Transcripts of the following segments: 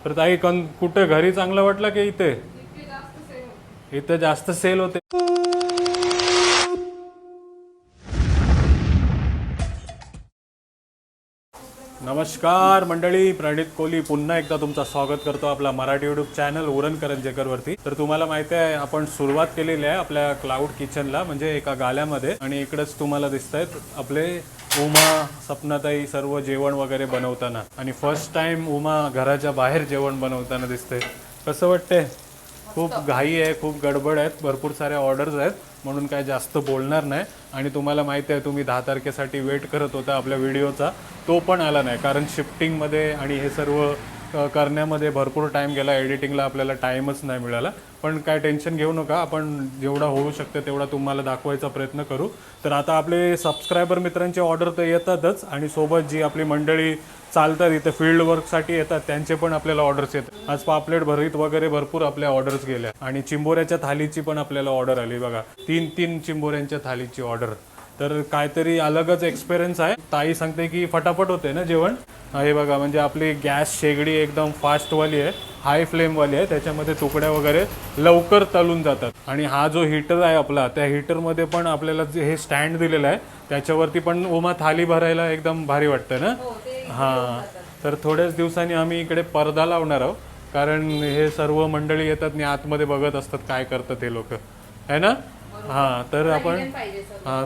तर ताई कुठे घरी चांगलं वाटलं की इथे? इथे जास्त सेल होते. नमस्कार मंडळी, प्रणित कोहली पुन्हा एकदा तुमचं स्वागत करतो आपला मराठी यूट्यूब चॅनल उरण करंजेकरवरती. तर तुम्हाला माहिती आहे आपण सुरुवात केलेली आहे आपल्या क्लाउड किचनला, म्हणजे एका गाल्यामध्ये. आणि इकडेच तुम्हाला दिसत आहेत आपले उमा, सपनाताई सर्व जेवण वगैरे बनवताना. आणि फर्स्ट टाइम उमा घराच्या बाहेर जेवण बनवताना दिसते. कसं वाटतंय? खूप घाई आहे, खूप गडबड आहेत, भरपूर साऱ्या ऑर्डर्स आहेत, म्हणून काय जास्त बोलणार नाही. आणि तुम्हाला माहिती आहे तुम्ही 10 तारखेसाठी वेट करत होता आपल्या व्हिडिओचा, तो पण आला नाही. कारण शिफ्टिंगमध्ये आणि हे सर्व करण्यामध्ये भरपूर टाईम गेला, एडिटिंगला आपल्याला टाईमच नाही मिळाला. पण काय टेन्शन घेऊ नका, आपण जेवढा होऊ शकते तेवढा तुम्हाला दाखवायचा प्रयत्न करू. तर आता आपले सबस्क्रायबर मित्रांचे ऑर्डर तर येतातच, आणि सोबत जी आपली मंडळी चालतात इथे फील्ड वर्कसाठी येतात त्यांचे पण आपल्याला ऑर्डर्स येतात. आज पापलेट भरीत वगैरे भरपूर आपल्या ऑर्डर्स गेल्या. आणि चिंबोऱ्याच्या थालीची पण आपल्याला ऑर्डर आली बघा, 3 चिंबोऱ्यांच्या थालीची ऑर्डर. तर काहीतरी अलगच एक्सपिरियन्स आहे. ताई सांगते की फटाफट होते ना जेवण. हे बघा, म्हणजे आपली गॅस शेगडी एकदम फास्टवाली आहे, हाय फ्लेमवाली आहे, त्याच्यामध्ये तुकड्या वगैरे लवकर तळून जातात. आणि हा जो हीटर आहे आपला, त्या हीटरमध्ये पण आपल्याला जे हे स्टँड दिलेलं आहे त्याच्यावरती पण उमा थाली भरायला एकदम भारी वाटतं ना. हां, तर थोड्याच दिवसांनी आम्ही इकडे पडदा लावणार आहोत, कारण हे सर्व मंडळी येतात आणि आतमध्ये बघत असतात काय करतात हे लोक, आहे ना. हां, तर आपण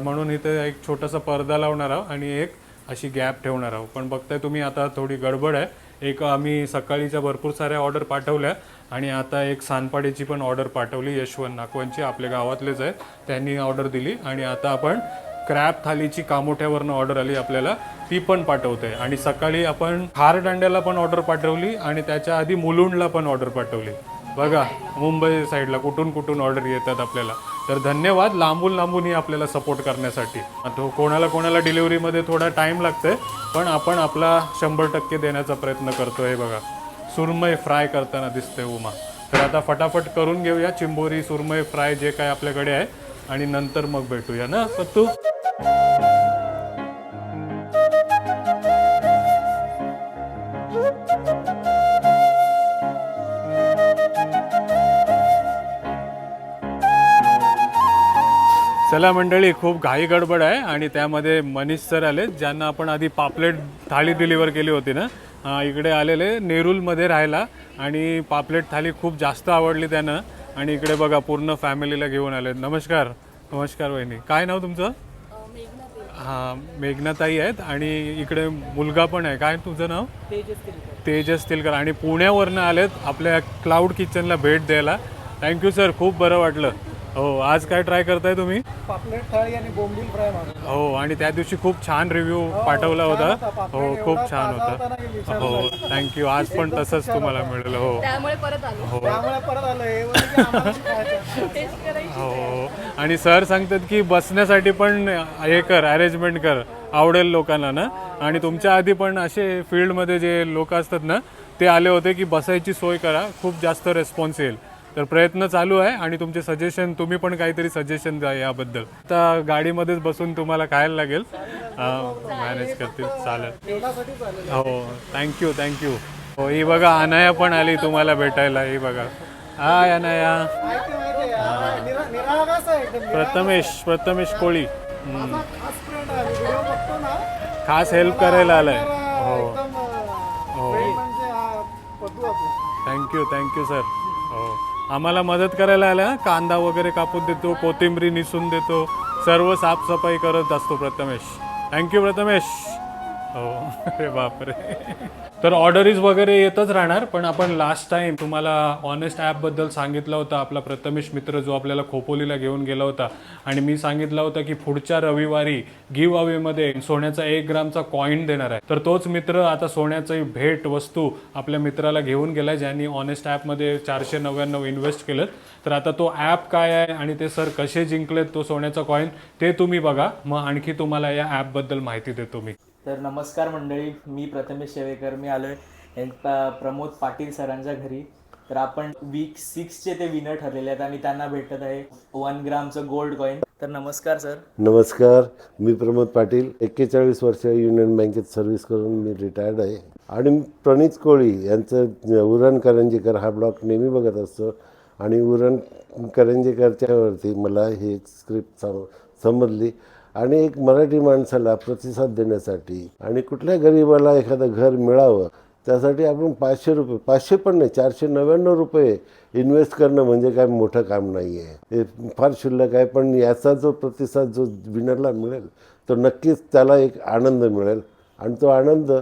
म्हणून इथे एक छोटासा पडदा लावणार आहोत आणि एक अशी गॅप ठेवणार आहोत. पण बघताय तुम्ही आता थोडी गडबड आहे. एक आम्ही सकाळीच्या भरपूर साऱ्या ऑर्डर पाठवल्या, आणि आता एक सानपाडीची पण ऑर्डर पाठवली. यशवंत नाकवंची आपल्या गावातलेच आहेत, त्यांनी ऑर्डर दिली. आणि आता आपण क्रॅब थालीची कामोठ्यावरनं ऑर्डर आली आपल्याला, ती पण पाठवते. आणि सकाळी आपण खारदांड्याला पण ऑर्डर पाठवली, आणि त्याच्या आधी मुलुंडला पण ऑर्डर पाठवली. बघा, मुंबई साईडला कुठून कुठून ऑर्डर येतात आपल्याला. तर धन्यवाद लांबून लांबूनही आपल्याला सपोर्ट करण्यासाठी. आता कोणाला डिलिव्हरीमध्ये थोडा टाईम लागतोय, पण आपण आपला 100% देण्याचा प्रयत्न करतोय. बघा, सुरमई फ्राय करताना दिसते उमा. तर आता फटाफट करून घेऊया चिंबोरी, सुरमई फ्राय जे काय आपल्याकडे आहे, आणि नंतर मग भेटूया ना पत्तू. चला मंडळी, खूप घाई गडबड आहे, आणि त्यामध्ये मनीष सर आले, ज्यांना आपण आधी पापलेट थाळी डिलिव्हर केली होती ना. इकडे आलेले नेरूलमध्ये राहायला, आणि पापलेट थाळी खूप जास्त आवडली त्यांना. आणि इकडे बघा पूर्ण फॅमिलीला घेऊन आले. नमस्कार. नमस्कार वहिनी, काय नाव तुमचं? हां, मेघनाताई आहेत. आणि इकडे मुलगा पण आहे, काय तुझं नाव? तेजस तिलकर. आणि पुण्यावरनं आलेत आपल्या क्लाउड किचनला भेट द्यायला. थँक्यू सर, खूप बरं वाटलं. हो, आज काय ट्राय करताय तुम्ही? पापलेट थाळी आणि बोंबील फ्राय. हो, आणि त्या दिवशी खूप छान रिव्ह्यू पाठवला होता. हो, खूप छान होता. हो, थँक्यू. आज पण तसंच तुम्हाला मिळेल. हो, त्यामुळे परत आलो. हो, त्यामुळे परत आलं हे. हो. आणि सर सांगतात की बसण्यासाठी पण हे कर, अरेंजमेंट कर, आवडेल लोकांना ना. आणि तुमच्या आधी पण असे फील्डमध्ये जे लोक असतात ना, ते आले होते की बसायची सोय करा, खूप जास्त रेस्पॉन्स येईल. तर प्रयत्न चालू आहे. आणि तुमचे सजेशन, तुम्ही पण काहीतरी सजेशन द्या याबद्दल. आता गाडीमध्येच बसून तुम्हाला खायला लागेल, मॅनेज करतील. चालेल. हो, थँक्यू. हो, ही बघा अनाया पण आली तुम्हाला भेटायला. ही बघा, हाय अनाया. प्रथमेश कोळी खास हेल्प करायला आलाय. हो हो, थँक्यू सर. हो, आम्हाला मदत करायला आल्या. कांदा वगैरे कापून देतो, कोथिंबरी निसून देतो, सर्व साफसफाई करत असतो प्रथमेश. थँक्यू प्रथमेश. हो. अरे बापरे. तर ऑर्डरीज वगैरे येतच राहणार. पण आपण लास्ट टाइम तुम्हाला ऑनेस्ट ॲपबद्दल सांगितलं होतं, आपला प्रथमेश मित्र जो आपल्याला खोपोलीला घेऊन गेला होता. आणि मी सांगितलं होतं की पुढच्या रविवारी गिव्ह अवेमध्ये सोन्याचा 1 ग्रामचा कॉईन देणार आहे. तर तोच मित्र आता सोन्याची भेट वस्तू आपल्या मित्राला घेऊन गेलाय, ज्यांनी ऑनेस्ट ॲपमध्ये 499 इन्व्हेस्ट केलं. तर आता तो ॲप काय आहे आणि ते सर कसे जिंकलेत तो सोन्याचा कॉईन, ते तुम्ही बघा. मग आणखी तुम्हाला या ॲपबद्दल माहिती देतो मी. तर नमस्कार मंडळी, मी प्रथमेश शेवेकर. मी आलो आहे प्रमोद पाटील सरांच्या घरी. तर आपण वीक 6चे ते विनर ठरलेले आहेत, आणि त्यांना भेटत आहे 1 ग्रामचं गोल्ड कॉईन. तर नमस्कार सर. नमस्कार, मी प्रमोद पाटील. 41 वर्ष युनियन बँकेत सर्व्हिस करून मी रिटायर्ड आहे. आणि प्रणित कोळी यांचं उरण करंजीकर हा ब्लॉग नेहमी बघत असतो. आणि उरण करंजीकरच्यावरती मला ही एक स्क्रिप्ट समजली. आणि एक मराठी माणसाला प्रतिसाद देण्यासाठी आणि कुठल्या गरिबाला एखादं घर मिळावं त्यासाठी आपण 500 रुपये, 500 पण नाही, 499 रुपये इन्व्हेस्ट करणं म्हणजे काय मोठं काम नाही आहे. हे फार क्षुल्लक आहे. पण याचा जो प्रतिसाद जो विनरला मिळेल तो नक्कीच त्याला एक आनंद मिळेल. आणि तो आनंद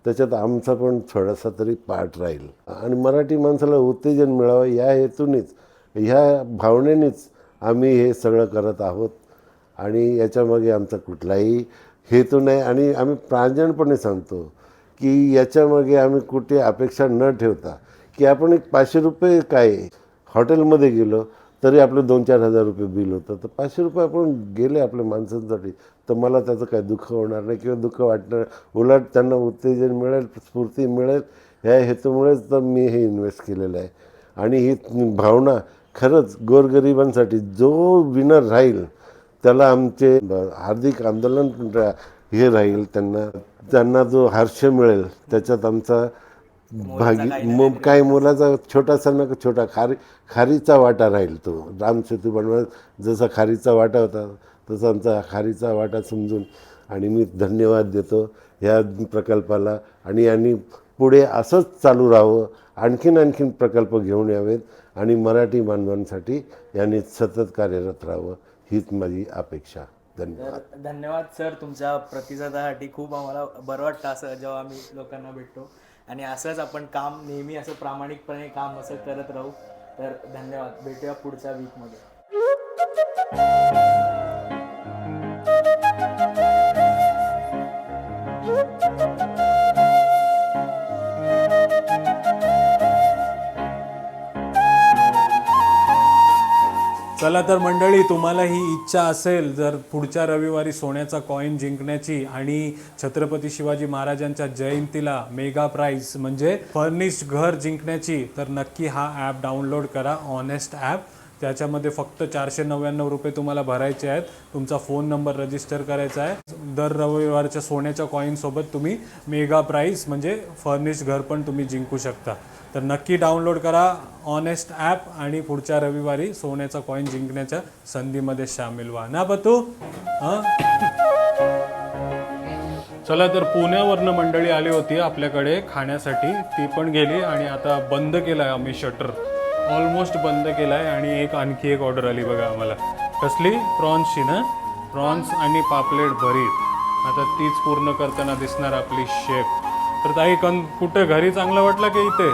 त्याच्यात आमचा पण थोडासा तरी पार्ट राहील. आणि मराठी माणसाला उत्तेजन मिळावं या हेतूनेच, ह्या भावनेनेच आम्ही हे सगळं करत आहोत. आणि याच्यामागे आमचा कुठलाही हेतू नाही. आणि आम्ही प्रांजणपणे सांगतो की याच्यामागे आम्ही कुठे अपेक्षा न ठेवता की आपण एक 500 रुपये काय हॉटेलमध्ये गेलो तरी आपलं 2-4 हजार रुपये बिल होतं, तर 500 रुपये आपण गेले आपल्या माणसांसाठी तर मला त्याचं काय दुःख होणार नाही किंवा दुःख वाटणार. उलट त्यांना उत्तेजन मिळेल, स्फूर्ती मिळेल, ह्या हेतूमुळेच तर मी हे इन्व्हेस्ट केलेलं आहे. आणि ही भावना खरंच गोरगरिबांसाठी जो विनर राहील त्याला आमचे हार्दिक आंदोलन हे राहील. त्यांना जो हर्ष मिळेल त्याच्यात आमचा काही मुलाचा छोटासा ना छोटा खारीचा वाटा राहील. तो रामसेतू बनवायला जसा खारीचा वाटा होता तसा आमचा खारीचा वाटा समजून. आणि मी धन्यवाद देतो ह्या प्रकल्पाला. आणि यांनी पुढे असंच चालू राहावं, आणखीन प्रकल्प घेऊन यावेत आणि मराठी बांधवांसाठी यांनी सतत कार्यरत राहावं हीच माझी अपेक्षा. धन्यवाद. धन्यवाद सर तुमच्या प्रतिसादासाठी. खूप आम्हाला बरं वाटतं असं जेव्हा आम्ही लोकांना भेटतो. आणि असंच आपण काम नेहमी असं प्रामाणिकपणे काम असं करत राहू. तर धन्यवाद. भेटूया पुढच्या वीकमध्ये. चला तर मंडळी, तुम्हाला ही इच्छा असेल जर पुढच्या रविवारी सोन्याचा कॉईन जिंकण्याची आणि छत्रपती शिवाजी महाराजांच्या जयंतीला मेगा प्राईज म्हणजे फर्निश्ड घर जिंकण्याची, तर नक्की हा ॲप डाउनलोड करा, ऑनेस्ट ॲप. त्याच्यामध्ये फक्त 499 रुपये तुम्हाला भरायचे आहेत. तुमचा फोन नंबर रजिस्टर करायचा आहे. दर रविवारच्या सोन्याच्या कॉईनसोबत तुम्ही मेगा प्राईज म्हणजे फर्निश्ड घर पण तुम्ही जिंकू शकता. तर नक्की डाउनलोड करा ऑनेस्ट ॲप आणि पुढच्या रविवारी सोन्याचा कॉईन जिंकण्याच्या संधीमध्ये सामील व्हा ना बतू. हां, चला तर पुण्यावरनं मंडळी आली होती आपल्याकडे खाण्यासाठी. ती पण गेली आणि आता बंद केला आहे आम्ही शटर, ऑलमोस्ट बंद केला आहे. आणि आणखी एक ऑर्डर आली बघा आम्हाला. कसली? प्रॉन्सची ना, प्रॉन्स आणि पापलेट भरीत. आता तीच पूर्ण करताना दिसणार आपली शेफ. तर ताई कुठं घरी चांगलं वाटलं की इथे?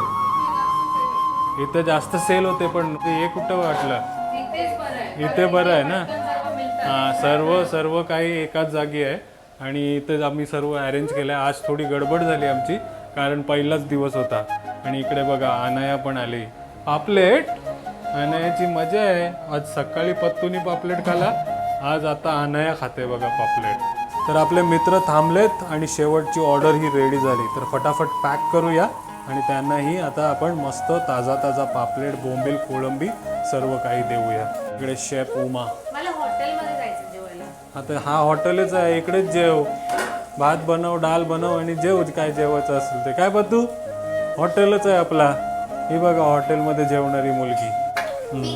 इथे जास्त सेल होते पण हे कुठं वाटलं? इथे बरं आहे ना. हां, सर्व काही एकाच जागी आहे. आणि इथे आम्ही सर्व अरेंज केलं आहे. आज थोडी गडबड झाली आमची कारण पहिलाच दिवस होता. आणि इकडे बघा अनाया पण आली. पापलेट, अनायाची मजा आहे. आज सकाळी पत्तूनी पापलेट खाला, आज आता अनाया खाते बघा पापलेट. तर आपले मित्र थांबलेत आणि शेवटची ऑर्डर ही रेडी झाली. तर फटाफट पॅक करूया आणि त्यांनाही आता आपण मस्त ताजा पापलेट, बोंबील, कोळंबी सर्व काही देऊया. इकडे शेफ उमा. मला हॉटेलमध्ये जायचं जेवायला. आता हा हॉटेलच आहे, इकडेच जेव, भात बनव, डाल बनव आणि जेव काय जेवायचं असेल ते. काय बद्दू, हॉटेलच आहे आपला. ही बघा हॉटेलमध्ये जेवणारी मुलगी.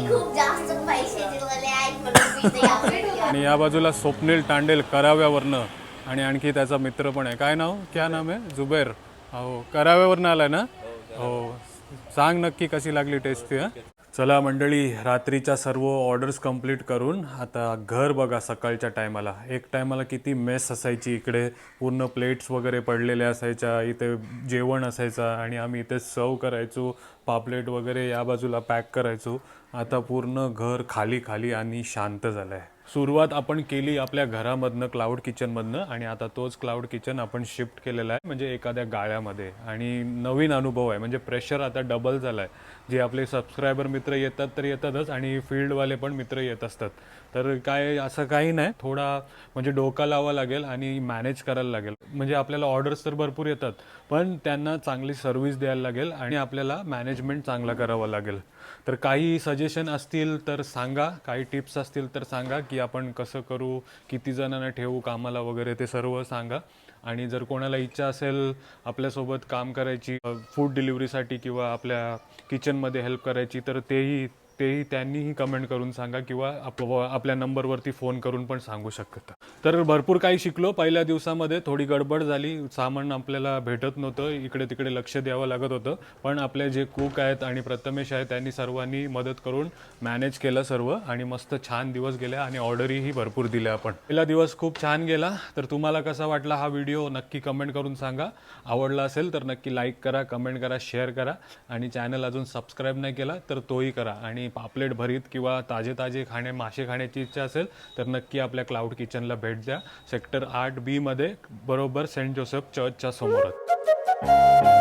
खूप जास्त पैसे दिलेले आहेत म्हणून. आणि या बाजूला स्वप्नील तांडेल कराव्यावरनं आणि आणखी त्याचा मित्र पण आहे. काय नाव, क्या नाम आहे? जुबैर. हो, कराव्यावरनं आलाय ना. हो, सांग नक्की कशी लागली टेस्ट ती. चला मंडळी, रात्रीच्या सर्व ऑर्डर्स कंप्लीट करून आता घर बघा. सकाळच्या टायमाला एक टायमाला किती मेस असायची. इकडे पूर्ण प्लेट्स वगैरे पडलेल्या असायच्या, इथे जेवण असायचं आणि आम्ही इथे सर्व करायचो. पापलेट वगैरे या बाजूला पॅक करायचो. आता पूर्ण घर खाली आणि शांत झालं आहे. सुरुवात आपण केली आपल्या घरामधनं, क्लाउड किचनमधनं. आणि आता तोच क्लाउड किचन आपण शिफ्ट केलेला आहे म्हणजे एखाद्या गाळ्यामध्ये. आणि नवीन अनुभव आहे म्हणजे प्रेशर आता डबल झाला आहे. जे आपले सबस्क्रायबर मित्र येतात तर येतातच आणि फील्डवाले पण मित्र येत असतात. तर काय असं काही नाही, थोडा म्हणजे डोका लावा लागेल आणि मॅनेज करायला लागेल. म्हणजे आपल्याला ऑर्डर्स तर भरपूर येतात पण त्यांना चांगली सर्व्हिस द्यायला लागेल आणि आपल्याला मॅनेजमेंट चांगला करावं लागेल. तर काही सजेशन असतील तर सांगा, काही टिप्स असतील तर सांगा की की आपण कसं करू, किती जणांना ठेवू कामाला वगैरे ते सर्व सांगा. आणि जर कोणाला इच्छा असेल आपल्यासोबत काम करायची, फूड डिलिव्हरीसाठी किंवा आपल्या किचनमध्ये हेल्प करायची, तर तेही त्यांनीही कमेंट करून सांगा किंवा आपल्या नंबरवरती फोन करून पण सांगू शकता. तर भरपूर काही शिकलो पहिल्या दिवसामध्ये. थोडी गडबड झाली, सामान आपल्याला भेटत नव्हतं, इकडे तिकडे लक्ष द्यावं लागत होतं. पण आपले जे कुक आहेत आणि प्रथमेश आहेत त्यांनी सर्वांनी मदत करून मॅनेज केलं सर्व आणि मस्त छान दिवस गेले आणि ऑर्डरही भरपूर दिल्या आपण. पहिला दिवस खूप छान गेला. तर तुम्हाला कसा वाटला हा व्हिडिओ नक्की कमेंट करून सांगा. आवडला असेल तर नक्की लाईक करा, कमेंट करा, शेअर करा आणि चॅनल अजून सबस्क्राईब नाही केला तर तोही करा. आणि पापलेट भरीत किंवा ताजे मासे खाण्याची इच्छा असेल तर नक्की आपल्या क्लाउड किचनला भेट द्या. सेक्टर 8B मध्ये बरोबर सेंट जोसेफ चर्चच्या समोरच.